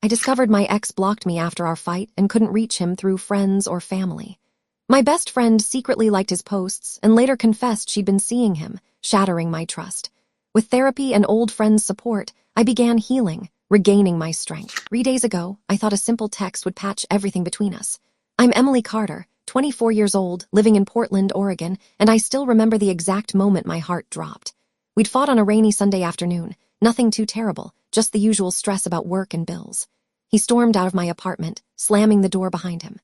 I discovered my ex blocked me after our fight and couldn't reach him through friends or family. My best friend secretly liked his posts and later confessed she'd been seeing him, shattering my trust. With therapy and old friends' support, I began healing, regaining my strength. 3 days ago, I thought a simple text would patch everything between us. I'm Emily Carter, 24 years old, living in Portland, Oregon, and I still remember the exact moment my heart dropped. We'd fought on a rainy Sunday afternoon, nothing too terrible, just the usual stress about work and bills. He stormed out of my apartment, slamming the door behind him.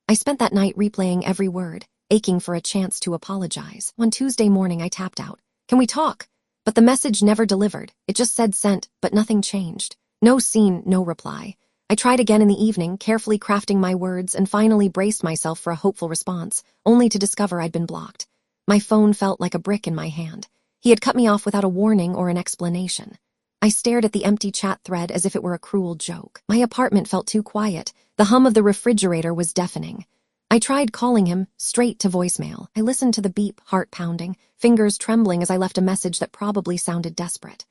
I spent that night replaying every word, aching for a chance to apologize. On Tuesday morning, I tapped out, "Can we talk?" But the message never delivered. It just said sent, but nothing changed. No scene, no reply. I tried again in the evening, carefully crafting my words, and finally braced myself for a hopeful response, only to discover I'd been blocked. My phone felt like a brick in my hand. He had cut me off without a warning or an explanation. I stared at the empty chat thread as if it were a cruel joke. My apartment felt too quiet. The hum of the refrigerator was deafening. I tried calling him, straight to voicemail. I listened to the beep, heart pounding, fingers trembling as I left a message that probably sounded desperate.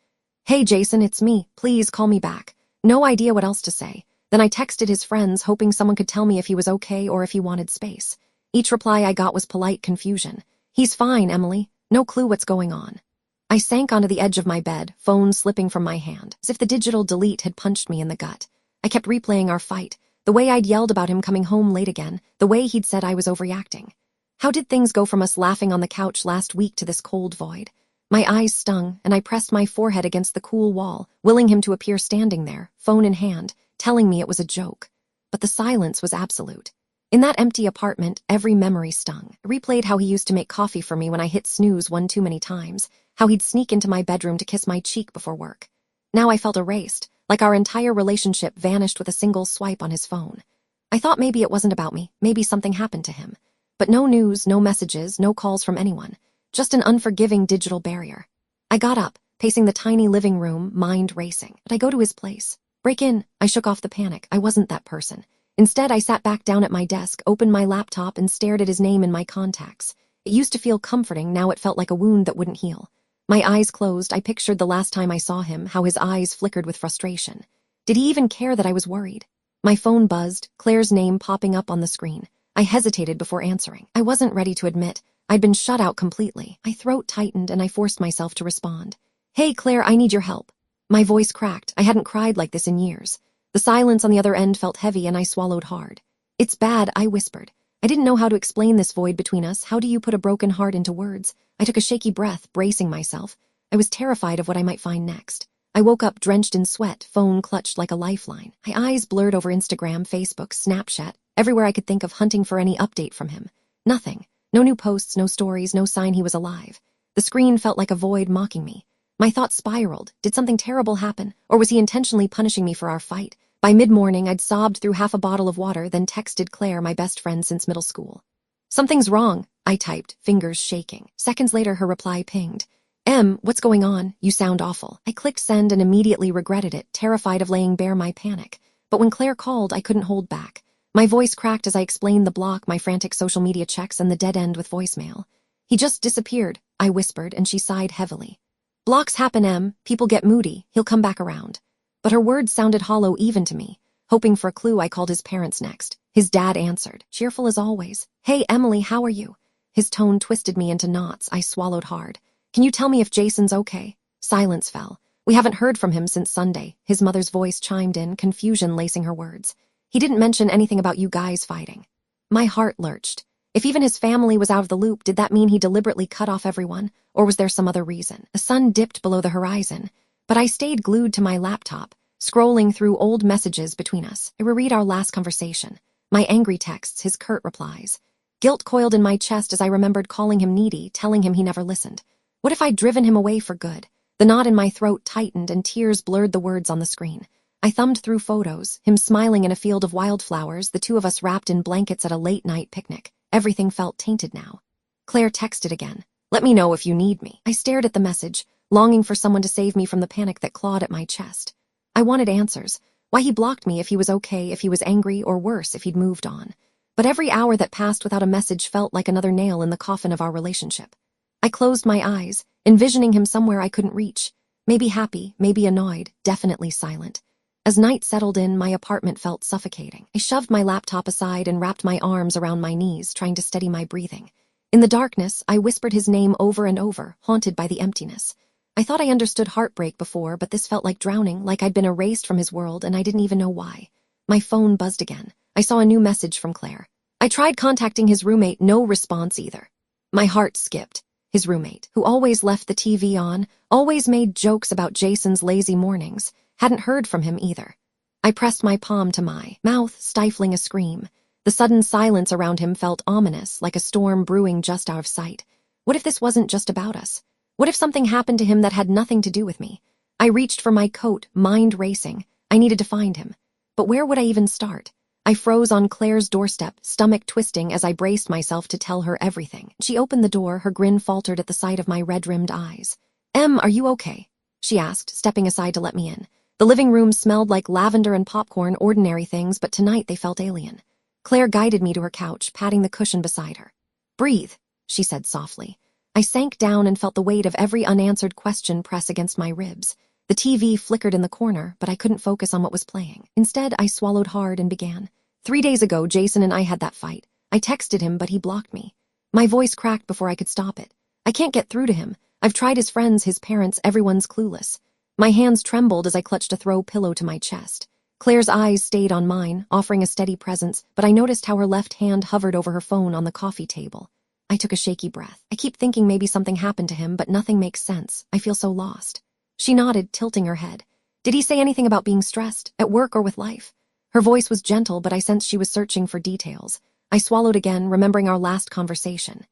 "Hey Jason, it's me. Please call me back." No idea what else to say. Then I texted his friends, hoping someone could tell me if he was okay or if he wanted space. Each reply I got was polite confusion. "He's fine, Emily. No clue what's going on." I sank onto the edge of my bed, phone slipping from my hand, as if the digital delete had punched me in the gut. I kept replaying our fight, the way I'd yelled about him coming home late again, the way he'd said I was overreacting. How did things go from us laughing on the couch last week to this cold void? My eyes stung, and I pressed my forehead against the cool wall, willing him to appear standing there, phone in hand, telling me it was a joke. But the silence was absolute. In that empty apartment, every memory stung. I replayed how he used to make coffee for me when I hit snooze one too many times, how he'd sneak into my bedroom to kiss my cheek before work. Now I felt erased, like our entire relationship vanished with a single swipe on his phone. I thought maybe it wasn't about me, maybe something happened to him. But no news, no messages, no calls from anyone. Just an unforgiving digital barrier. I got up, pacing the tiny living room, mind racing. But I go to his place. "Break in." I shook off the panic. I wasn't that person. Instead, I sat back down at my desk, opened my laptop, and stared at his name in my contacts. It used to feel comforting, now it felt like a wound that wouldn't heal. My eyes closed, I pictured the last time I saw him, how his eyes flickered with frustration. Did he even care that I was worried? My phone buzzed, Claire's name popping up on the screen. I hesitated before answering. I wasn't ready to admit I'd been shut out completely. My throat tightened and I forced myself to respond. "Hey, Claire, I need your help." My voice cracked. I hadn't cried like this in years. The silence on the other end felt heavy and I swallowed hard. "It's bad," I whispered. I didn't know how to explain this void between us. How do you put a broken heart into words? I took a shaky breath, bracing myself. I was terrified of what I might find next. I woke up drenched in sweat, phone clutched like a lifeline. My eyes blurred over Instagram, Facebook, Snapchat, everywhere I could think of, hunting for any update from him. Nothing. No new posts, no stories, no sign he was alive. The screen felt like a void mocking me. My thoughts spiraled. Did something terrible happen? Or was he intentionally punishing me for our fight? By mid-morning, I'd sobbed through half a bottle of water, then texted Claire, my best friend since middle school. "Something's wrong," I typed, fingers shaking. Seconds later, her reply pinged. "Em, what's going on? You sound awful." I clicked send and immediately regretted it, terrified of laying bare my panic. But when Claire called, I couldn't hold back. My voice cracked as I explained the block, my frantic social media checks, and the dead end with voicemail. "He just disappeared," I whispered, and she sighed heavily. "Blocks happen, Em. People get moody. He'll come back around." But her words sounded hollow even to me. Hoping for a clue, I called his parents next. His dad answered, cheerful as always. "Hey, Emily, how are you?" His tone twisted me into knots. I swallowed hard. "Can you tell me if Jason's okay?" Silence fell. "We haven't heard from him since Sunday." His mother's voice chimed in, confusion lacing her words. "He didn't mention anything about you guys fighting." My heart lurched. If even his family was out of the loop, did that mean he deliberately cut off everyone? Or was there some other reason? The sun dipped below the horizon, but I stayed glued to my laptop, scrolling through old messages between us. I reread our last conversation. My angry texts, his curt replies. Guilt coiled in my chest as I remembered calling him needy, telling him he never listened. What if I'd driven him away for good? The knot in my throat tightened and tears blurred the words on the screen. I thumbed through photos, him smiling in a field of wildflowers, the two of us wrapped in blankets at a late-night picnic. Everything felt tainted now. Claire texted again. "Let me know if you need me." I stared at the message, longing for someone to save me from the panic that clawed at my chest. I wanted answers. Why he blocked me, if he was okay, if he was angry, or worse, if he'd moved on. But every hour that passed without a message felt like another nail in the coffin of our relationship. I closed my eyes, envisioning him somewhere I couldn't reach. Maybe happy, maybe annoyed, definitely silent. As night settled in, my apartment felt suffocating. I shoved my laptop aside and wrapped my arms around my knees, trying to steady my breathing. In the darkness, I whispered his name over and over, haunted by the emptiness. I thought I understood heartbreak before, but this felt like drowning, like I'd been erased from his world, and I didn't even know why. My phone buzzed again. I saw a new message from Claire. I tried contacting his roommate, no response either. My heart skipped. His roommate, who always left the TV on, always made jokes about Jason's lazy mornings, hadn't heard from him either. I pressed my palm to my mouth, stifling a scream. The sudden silence around him felt ominous, like a storm brewing just out of sight. What if this wasn't just about us? What if something happened to him that had nothing to do with me? I reached for my coat, mind racing. I needed to find him. But where would I even start? I froze on Claire's doorstep, stomach twisting as I braced myself to tell her everything. She opened the door, her grin faltered at the sight of my red-rimmed eyes. "Em, are you okay?" she asked, stepping aside to let me in. The living room smelled like lavender and popcorn, ordinary things, but tonight they felt alien. Claire guided me to her couch, patting the cushion beside her. "Breathe," she said softly. I sank down and felt the weight of every unanswered question press against my ribs. The TV flickered in the corner, but I couldn't focus on what was playing. Instead, I swallowed hard and began. 3 days ago, Jason and I had that fight. I texted him, but he blocked me. My voice cracked before I could stop it. I can't get through to him. I've tried his friends, his parents, everyone's clueless. My hands trembled as I clutched a throw pillow to my chest. Claire's eyes stayed on mine, offering a steady presence, but I noticed how her left hand hovered over her phone on the coffee table. I took a shaky breath. I keep thinking maybe something happened to him, but nothing makes sense. I feel so lost. She nodded, tilting her head. Did he say anything about being stressed, at work or with life? Her voice was gentle, but I sensed she was searching for details. I swallowed again, remembering our last conversation.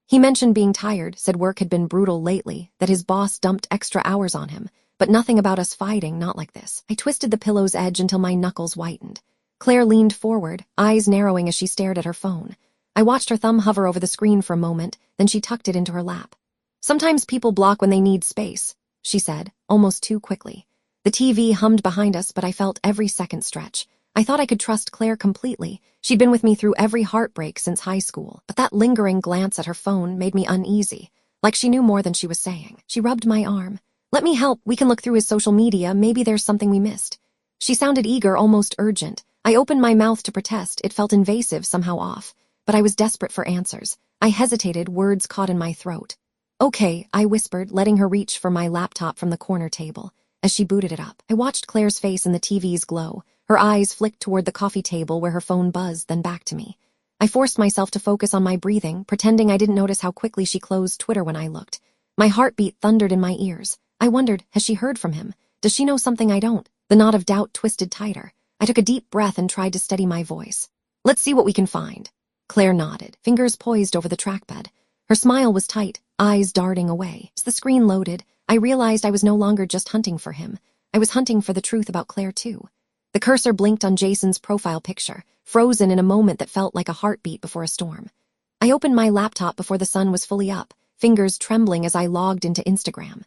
He mentioned being tired, said work had been brutal lately, that his boss dumped extra hours on him, but nothing about us fighting, not like this. I twisted the pillow's edge until my knuckles whitened. Claire leaned forward, eyes narrowing as she stared at her phone. I watched her thumb hover over the screen for a moment, then she tucked it into her lap. "Sometimes people block when they need space," she said, almost too quickly. The TV hummed behind us, but I felt every second stretch. I thought I could trust Claire completely. She'd been with me through every heartbreak since high school, but that lingering glance at her phone made me uneasy, like she knew more than she was saying. She rubbed my arm. "Let me help. We can look through his social media. Maybe there's something we missed." She sounded eager, almost urgent. I opened my mouth to protest. It felt invasive, somehow off. But I was desperate for answers. I hesitated, words caught in my throat. "Okay," I whispered, letting her reach for my laptop from the corner table. As she booted it up, I watched Claire's face in the TV's glow. Her eyes flicked toward the coffee table where her phone buzzed, then back to me. I forced myself to focus on my breathing, pretending I didn't notice how quickly she closed Twitter when I looked. My heartbeat thundered in my ears. I wondered, has she heard from him? Does she know something I don't? The knot of doubt twisted tighter. I took a deep breath and tried to steady my voice. "Let's see what we can find." Claire nodded, fingers poised over the trackpad. Her smile was tight, eyes darting away. As the screen loaded, I realized I was no longer just hunting for him. I was hunting for the truth about Claire, too. The cursor blinked on Jason's profile picture, frozen in a moment that felt like a heartbeat before a storm. I opened my laptop before the sun was fully up, fingers trembling as I logged into Instagram.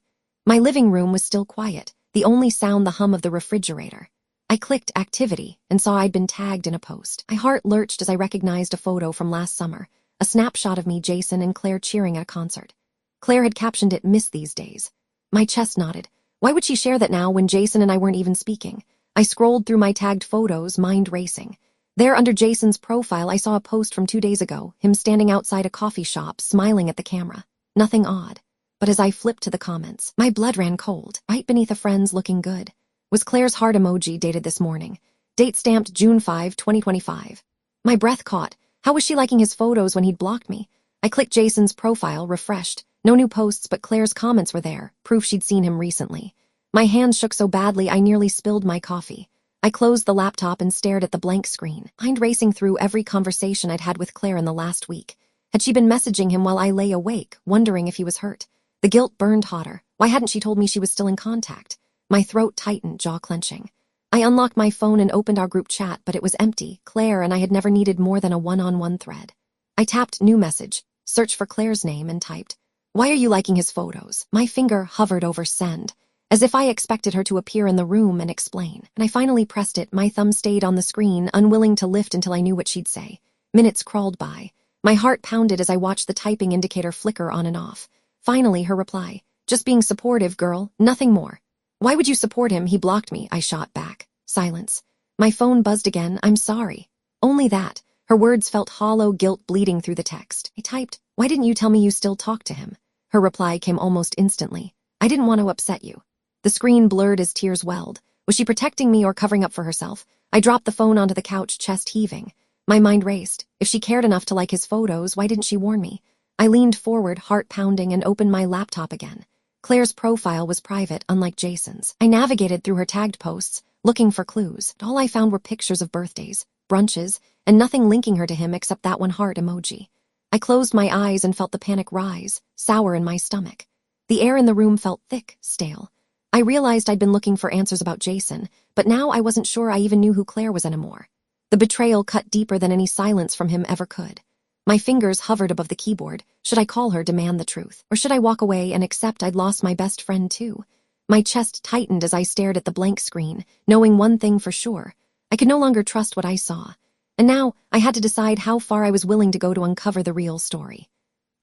My living room was still quiet, the only sound the hum of the refrigerator. I clicked activity and saw I'd been tagged in a post. My heart lurched as I recognized a photo from last summer, a snapshot of me, Jason, and Claire cheering at a concert. Claire had captioned it, "Miss these days." My chest knotted. Why would she share that now when Jason and I weren't even speaking? I scrolled through my tagged photos, mind racing. There, under Jason's profile, I saw a post from 2 days ago, him standing outside a coffee shop, smiling at the camera. Nothing odd. But as I flipped to the comments, my blood ran cold, right beneath a friend's looking good. Was Claire's heart emoji dated this morning. Date stamped June 5, 2025. My breath caught. How was she liking his photos when he'd blocked me? I clicked Jason's profile, refreshed. No new posts, but Claire's comments were there, proof she'd seen him recently. My hands shook so badly I nearly spilled my coffee. I closed the laptop and stared at the blank screen, mind racing through every conversation I'd had with Claire in the last week. Had she been messaging him while I lay awake, wondering if he was hurt? The guilt burned hotter. Why hadn't she told me she was still in contact? My throat tightened, jaw clenching. I unlocked my phone and opened our group chat, but it was empty. Claire and I had never needed more than a one-on-one thread. I tapped new message, searched for Claire's name, and typed, "Why are you liking his photos?" My finger hovered over send, as if I expected her to appear in the room and explain. And I finally pressed it. My thumb stayed on the screen, unwilling to lift until I knew what she'd say. Minutes crawled by. My heart pounded as I watched the typing indicator flicker on and off. Finally, her reply, "Just being supportive, girl, nothing more." "Why would you support him? He blocked me," I shot back. Silence. My phone buzzed again. I'm sorry. Only that. Her words felt hollow guilt bleeding through the text. I typed, "Why didn't you tell me you still talk to him?" Her reply came almost instantly. "I didn't want to upset you." The screen blurred as tears welled. Was she protecting me or covering up for herself? I dropped the phone onto the couch, chest heaving. My mind raced. If she cared enough to like his photos, why didn't she warn me? I leaned forward, heart pounding, and opened my laptop again. Claire's profile was private, unlike Jason's. I navigated through her tagged posts, looking for clues. All I found were pictures of birthdays, brunches, and nothing linking her to him except that one heart emoji. I closed my eyes and felt the panic rise, sour in my stomach. The air in the room felt thick, stale. I realized I'd been looking for answers about Jason, but now I wasn't sure I even knew who Claire was anymore. The betrayal cut deeper than any silence from him ever could. My fingers hovered above the keyboard. Should I call her, demand the truth? Or should I walk away and accept I'd lost my best friend too? My chest tightened as I stared at the blank screen, knowing one thing for sure. I could no longer trust what I saw. And now I had to decide how far I was willing to go to uncover the real story.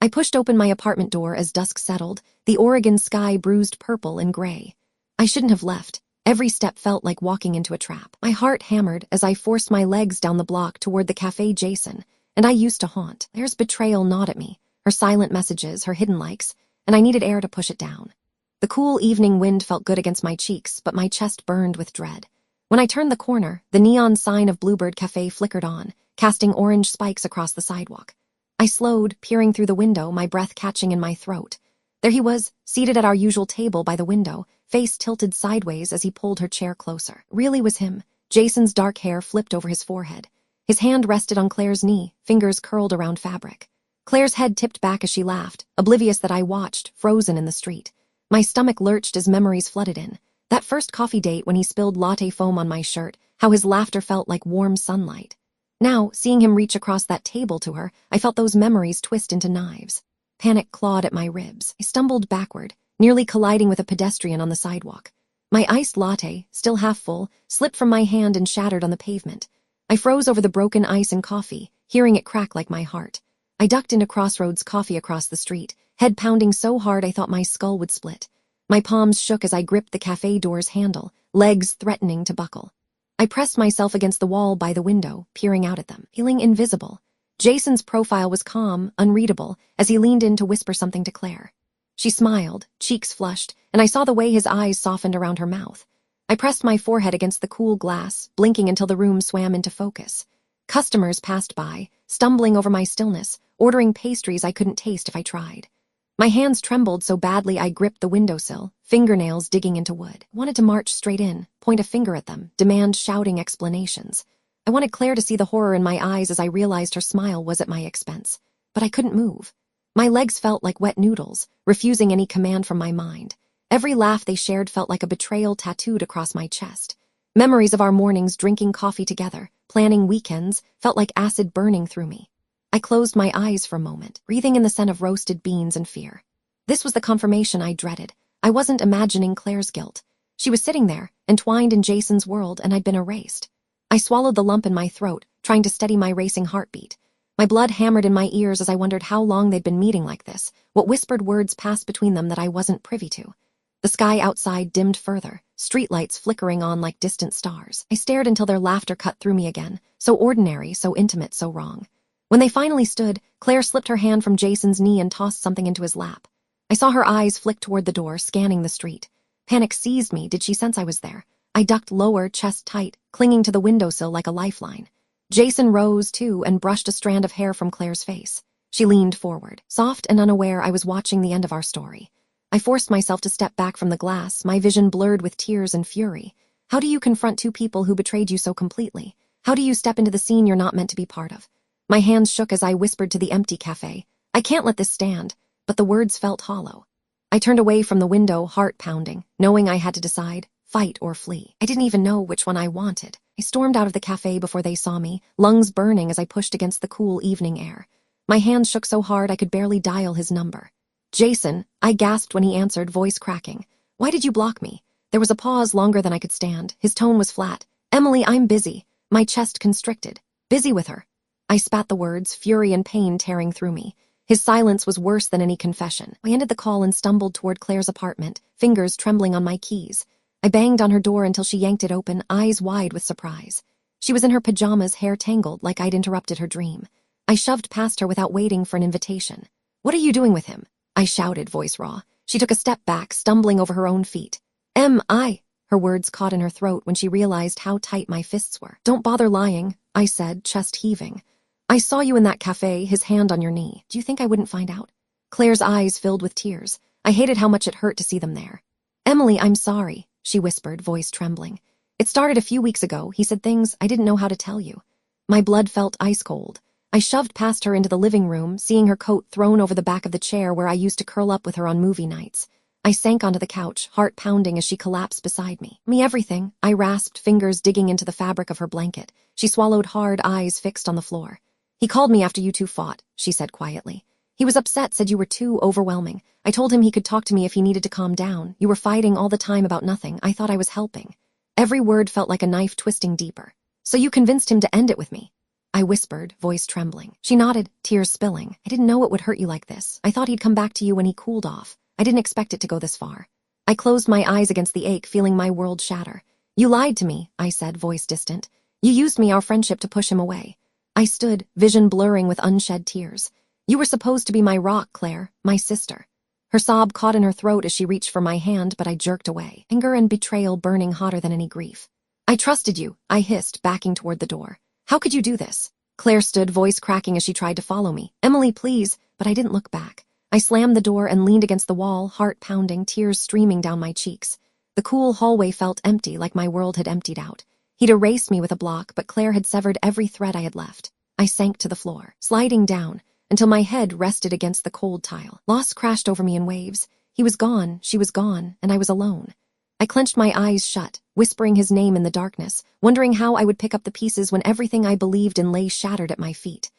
I pushed open my apartment door as dusk settled, the Oregon sky bruised purple and gray. I shouldn't have left. Every step felt like walking into a trap. My heart hammered as I forced my legs down the block toward the cafe Jason, and I used to haunt. Claire's betrayal gnawed at me, her silent messages, her hidden likes, and I needed air to push it down. The cool evening wind felt good against my cheeks, but my chest burned with dread. When I turned the corner, the neon sign of Bluebird Cafe flickered on, casting orange spikes across the sidewalk. I slowed, peering through the window, my breath catching in my throat. There he was, seated at our usual table by the window, face tilted sideways as he pulled her chair closer. Really was him. Jason's dark hair flipped over his forehead. His hand rested on Claire's knee, fingers curled around fabric. Claire's head tipped back as she laughed, oblivious that I watched, frozen in the street. My stomach lurched as memories flooded in. That first coffee date when he spilled latte foam on my shirt, how his laughter felt like warm sunlight. Now, seeing him reach across that table to her, I felt those memories twist into knives. Panic clawed at my ribs. I stumbled backward, nearly colliding with a pedestrian on the sidewalk. My iced latte, still half full, slipped from my hand and shattered on the pavement. I froze over the broken ice and coffee, hearing it crack like my heart. I ducked into Crossroads Coffee across the street, head pounding so hard I thought my skull would split. My palms shook as I gripped the cafe door's handle, legs threatening to buckle. I pressed myself against the wall by the window, peering out at them, feeling invisible. Jason's profile was calm, unreadable, as he leaned in to whisper something to Claire. She smiled, cheeks flushed, and I saw the way his eyes softened around her mouth. I pressed my forehead against the cool glass, blinking until the room swam into focus. Customers passed by, stumbling over my stillness, ordering pastries I couldn't taste if I tried. My hands trembled so badly I gripped the windowsill, fingernails digging into wood. I wanted to march straight in, point a finger at them, demand shouting explanations. I wanted Claire to see the horror in my eyes as I realized her smile was at my expense. But I couldn't move. My legs felt like wet noodles, refusing any command from my mind. Every laugh they shared felt like a betrayal tattooed across my chest. Memories of our mornings drinking coffee together, planning weekends, felt like acid burning through me. I closed my eyes for a moment, breathing in the scent of roasted beans and fear. This was the confirmation I dreaded. I wasn't imagining Claire's guilt. She was sitting there, entwined in Jason's world, and I'd been erased. I swallowed the lump in my throat, trying to steady my racing heartbeat. My blood hammered in my ears as I wondered how long they'd been meeting like this, what whispered words passed between them that I wasn't privy to. The sky outside dimmed further, streetlights flickering on like distant stars. I stared until their laughter cut through me again, so ordinary, so intimate, so wrong. When they finally stood, Claire slipped her hand from Jason's knee and tossed something into his lap. I saw her eyes flick toward the door, scanning the street. Panic seized me. Did she sense I was there? I ducked lower, chest tight, clinging to the windowsill like a lifeline. Jason rose, too, and brushed a strand of hair from Claire's face. She leaned forward. Soft and unaware, I was watching the end of our story. I forced myself to step back from the glass, my vision blurred with tears and fury. How do you confront two people who betrayed you so completely? How do you step into the scene you're not meant to be part of? My hands shook as I whispered to the empty cafe. I can't let this stand, but the words felt hollow. I turned away from the window, heart pounding, knowing I had to decide, fight or flee. I didn't even know which one I wanted. I stormed out of the cafe before they saw me, lungs burning as I pushed against the cool evening air. My hands shook so hard I could barely dial his number. Jason, I gasped when he answered, voice cracking. Why did you block me? There was a pause longer than I could stand. His tone was flat. Emily, I'm busy. My chest constricted. Busy with her. I spat the words, fury and pain tearing through me. His silence was worse than any confession. I ended the call and stumbled toward Claire's apartment, fingers trembling on my keys. I banged on her door until she yanked it open, eyes wide with surprise. She was in her pajamas, hair tangled like I'd interrupted her dream. I shoved past her without waiting for an invitation. "What are you doing with him?" I shouted, voice raw. She took a step back, stumbling over her own feet. Her words caught in her throat when she realized how tight my fists were. "Don't bother lying," I said, chest heaving. "I saw you in that cafe, his hand on your knee. Do you think I wouldn't find out?" Claire's eyes filled with tears. I hated how much it hurt to see them there. "Emily, I'm sorry," she whispered, voice trembling. "It started a few weeks ago. He said things I didn't know how to tell you." My blood felt ice cold. I shoved past her into the living room, seeing her coat thrown over the back of the chair where I used to curl up with her on movie nights. I sank onto the couch, heart pounding as she collapsed beside me. "Me everything," I rasped, fingers digging into the fabric of her blanket. She swallowed hard, eyes fixed on the floor. "He called me after you two fought," she said quietly. "He was upset, said you were too overwhelming. I told him he could talk to me if he needed to calm down. You were fighting all the time about nothing. I thought I was helping." Every word felt like a knife twisting deeper. "So you convinced him to end it with me?" I whispered, voice trembling. She nodded, tears spilling. "I didn't know it would hurt you like this. I thought he'd come back to you when he cooled off. I didn't expect it to go this far." I closed my eyes against the ache, feeling my world shatter. "You lied to me," I said, voice distant. "You used our friendship to push him away." I stood, vision blurring with unshed tears. "You were supposed to be my rock, Claire, my sister." Her sob caught in her throat as she reached for my hand, but I jerked away, anger and betrayal burning hotter than any grief. "I trusted you," I hissed, backing toward the door. "How could you do this?" Claire stood, voice cracking as she tried to follow me. "Emily, please," but I didn't look back. I slammed the door and leaned against the wall, heart pounding, tears streaming down my cheeks. The cool hallway felt empty, like my world had emptied out. He'd erased me with a block, but Claire had severed every thread I had left. I sank to the floor, sliding down, until my head rested against the cold tile. Loss crashed over me in waves. He was gone, she was gone, and I was alone. I clenched my eyes shut, whispering his name in the darkness, wondering how I would pick up the pieces when everything I believed in lay shattered at my feet.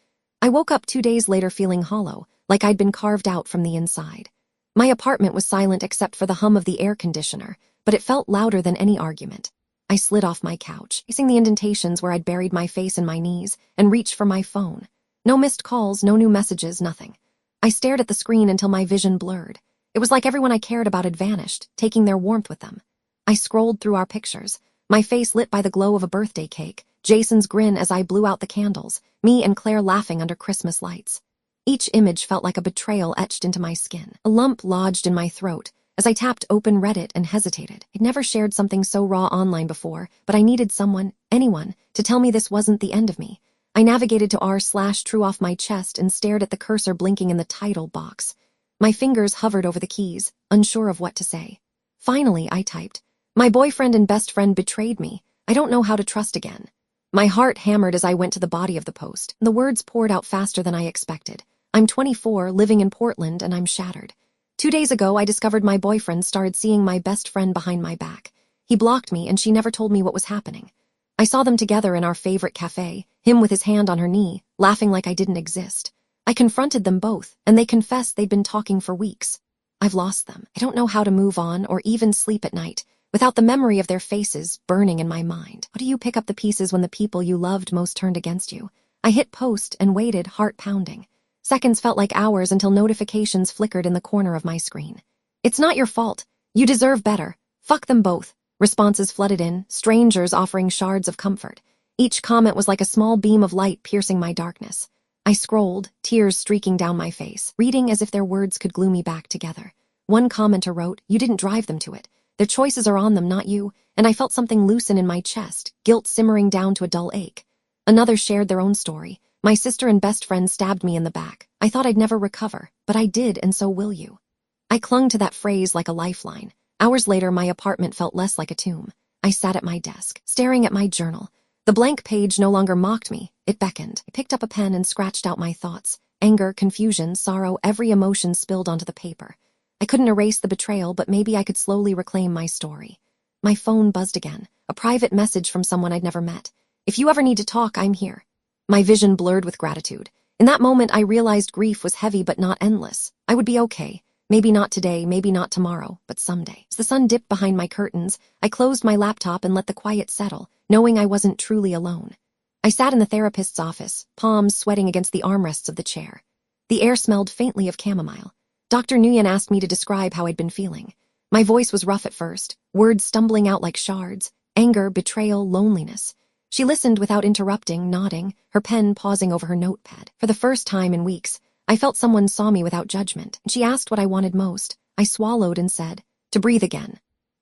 I woke up 2 days later feeling hollow, like I'd been carved out from the inside. My apartment was silent except for the hum of the air conditioner, but it felt louder than any argument. I slid off my couch, facing the indentations where I'd buried my face in my knees, and reached for my phone. No missed calls, no new messages, nothing. I stared at the screen until my vision blurred. It was like everyone I cared about had vanished, taking their warmth with them. I scrolled through our pictures, my face lit by the glow of a birthday cake, Jason's grin as I blew out the candles, me and Claire laughing under Christmas lights. Each image felt like a betrayal etched into my skin. A lump lodged in my throat as I tapped open Reddit and hesitated. I'd never shared something so raw online before, but I needed someone, anyone, to tell me this wasn't the end of me. I navigated to r/true off my chest and stared at the cursor blinking in the title box. My fingers hovered over the keys, unsure of what to say. Finally, I typed, "My boyfriend and best friend betrayed me. I don't know how to trust again." My heart hammered as I went to the body of the post. The words poured out faster than I expected. "I'm 24, living in Portland, and I'm shattered. 2 days ago, I discovered my boyfriend started seeing my best friend behind my back. He blocked me, and she never told me what was happening. I saw them together in our favorite cafe, him with his hand on her knee, laughing like I didn't exist. I confronted them both, and they confessed they'd been talking for weeks. I've lost them. I don't know how to move on or even sleep at night without the memory of their faces burning in my mind. How do you pick up the pieces when the people you loved most turned against you?" I hit post and waited, heart pounding. Seconds felt like hours until notifications flickered in the corner of my screen. "It's not your fault. You deserve better. Fuck them both." Responses flooded in, strangers offering shards of comfort. Each comment was like a small beam of light piercing my darkness. I scrolled, tears streaking down my face, reading as if their words could glue me back together. One commenter wrote, "You didn't drive them to it. Their choices are on them, not you," and I felt something loosen in my chest, guilt simmering down to a dull ache. Another shared their own story. "My sister and best friend stabbed me in the back. I thought I'd never recover, but I did, and so will you." I clung to that phrase like a lifeline. Hours later, my apartment felt less like a tomb. I sat at my desk, staring at my journal. The blank page no longer mocked me, it beckoned. I picked up a pen and scratched out my thoughts. Anger, confusion, sorrow, every emotion spilled onto the paper. I couldn't erase the betrayal, but maybe I could slowly reclaim my story. My phone buzzed again, a private message from someone I'd never met. "If you ever need to talk, I'm here." My vision blurred with gratitude. In that moment, I realized grief was heavy but not endless. I would be okay. Maybe not today, maybe not tomorrow, but someday. As the sun dipped behind my curtains, I closed my laptop and let the quiet settle, knowing I wasn't truly alone. I sat in the therapist's office, palms sweating against the armrests of the chair. The air smelled faintly of chamomile. Dr. Nguyen asked me to describe how I'd been feeling. My voice was rough at first, words stumbling out like shards, anger, betrayal, loneliness. She listened without interrupting, nodding, her pen pausing over her notepad. For the first time in weeks, I felt someone saw me without judgment. She asked what I wanted most. I swallowed and said, to breathe again.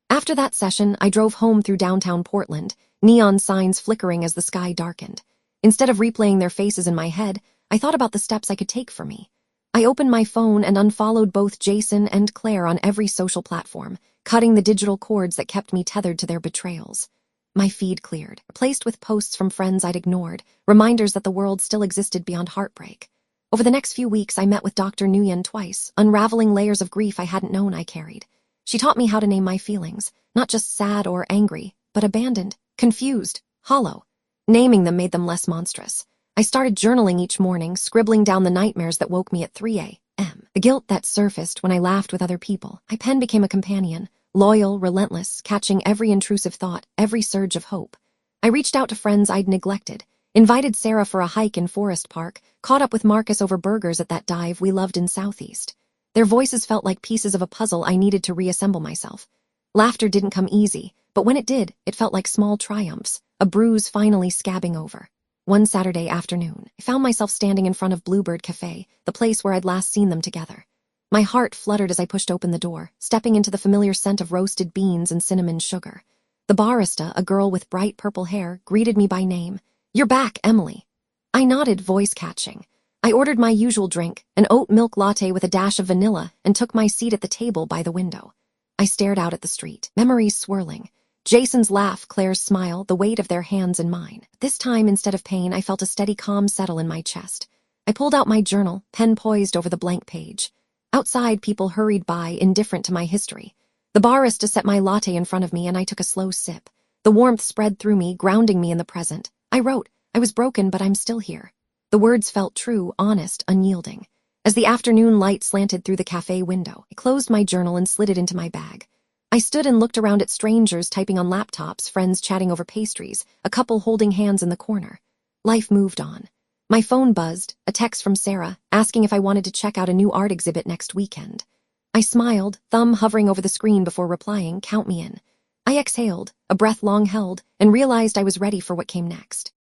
After that session, I drove home through downtown Portland, neon signs flickering as the sky darkened. Instead of replaying their faces in my head, I thought about the steps I could take for me. I opened my phone and unfollowed both Jason and Claire on every social platform, cutting the digital cords that kept me tethered to their betrayals. My feed cleared, replaced with posts from friends I'd ignored, reminders that the world still existed beyond heartbreak. Over the next few weeks, I met with Dr. Nguyen twice, unraveling layers of grief I hadn't known I carried. She taught me how to name my feelings, not just sad or angry, but abandoned, confused, hollow. Naming them made them less monstrous. I started journaling each morning, scribbling down the nightmares that woke me at 3 a.m. The guilt that surfaced when I laughed with other people. My pen became a companion, loyal, relentless, catching every intrusive thought, every surge of hope. I reached out to friends I'd neglected, invited Sarah for a hike in Forest Park, caught up with Marcus over burgers at that dive we loved in Southeast. Their voices felt like pieces of a puzzle I needed to reassemble myself. Laughter didn't come easy, but when it did, it felt like small triumphs, a bruise finally scabbing over. One Saturday afternoon, I found myself standing in front of Bluebird Cafe, the place where I'd last seen them together. My heart fluttered as I pushed open the door, stepping into the familiar scent of roasted beans and cinnamon sugar. The barista, a girl with bright purple hair, greeted me by name. "You're back, Emily." I nodded, voice catching. I ordered my usual drink, an oat milk latte with a dash of vanilla, and took my seat at the table by the window. I stared out at the street, memories swirling. Jason's laugh, Claire's smile, the weight of their hands in mine. This time, instead of pain, I felt a steady calm settle in my chest. I pulled out my journal, pen poised over the blank page. Outside, people hurried by, indifferent to my history. The barista set my latte in front of me, and I took a slow sip. The warmth spread through me, grounding me in the present. I wrote, "I was broken, but I'm still here." The words felt true, honest, unyielding. As the afternoon light slanted through the cafe window, I closed my journal and slid it into my bag. I stood and looked around at strangers typing on laptops, friends chatting over pastries, a couple holding hands in the corner. Life moved on. My phone buzzed, a text from Sarah, asking if I wanted to check out a new art exhibit next weekend. I smiled, thumb hovering over the screen before replying, "Count me in." I exhaled, a breath long held, and realized I was ready for what came next.